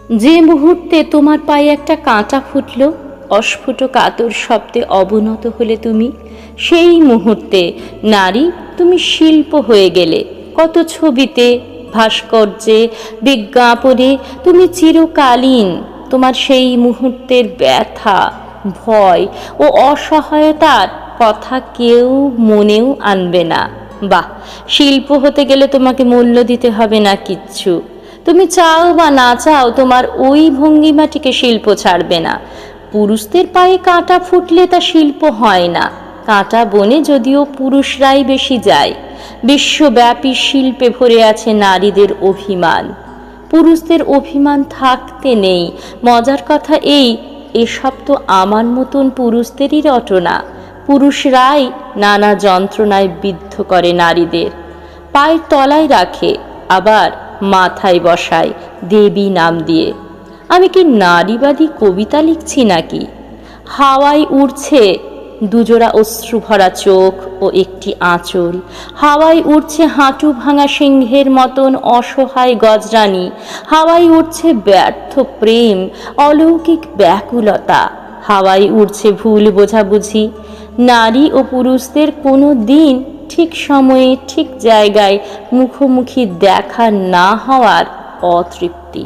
যে মুহূর্তে তোমার পায়ে একটা কাঁটা ফুটল, অস্ফুট কাতর শব্দে অবনত হলে তুমি, সেই মুহূর্তে নারী তুমি শিল্প হয়ে গেলে। কত ছবিতে, ভাস্কর্যে, বিজ্ঞাপনে তুমি চিরকালীন। তোমার সেই মুহূর্তের ব্যথা, ভয় ও অসহায়তার কথা কেউ মনেও আনবে না। বাহ, শিল্প হতে গেলে তোমাকে মূল্য দিতে হবে না কিচ্ছু। তুমি চাও বা না চাও, তোমার ওই ভঙ্গিমাটিকে শিল্প ছাড়বে না। পুরুষদের পায়ে কাঁটা ফুটলে তা শিল্প হয় না। কাঁটা বনে যদিও পুরুষরাই বেশি যায়। বিশ্বব্যাপী শিল্পে ভরে আছে নারীদের অভিমান। পুরুষদের অভিমান থাকতে নেই। মজার কথা এই, এসব তো আমার মতন পুরুষদেরই রটনা। পুরুষরাই নানা যন্ত্রণায় বিদ্ধ করে নারীদের, পায়ের তলায় রাখে, আবার মাথায় বসায় দেবী নাম দিয়ে। আমি কি নারীবাদী কবিতা লিখছি নাকি? হাওয়ায় উড়ছে দুজোড়া অশ্রু ভরা চোখ ও একটি আঁচল। হাওয়ায় উড়ছে হাঁটু ভাঙা সিংহের মতন অসহায় গজরানি। হাওয়ায় উড়ছে ব্যর্থ প্রেম, অলৌকিক ব্যাকুলতা। হাওয়ায় উড়ছে ভুল বোঝাবুঝি। নারী ও পুরুষদের কোনো দিন ঠিক সময়ে ঠিক জায়গায় মুখোমুখি দেখা না হওয়ার অতৃপ্তি।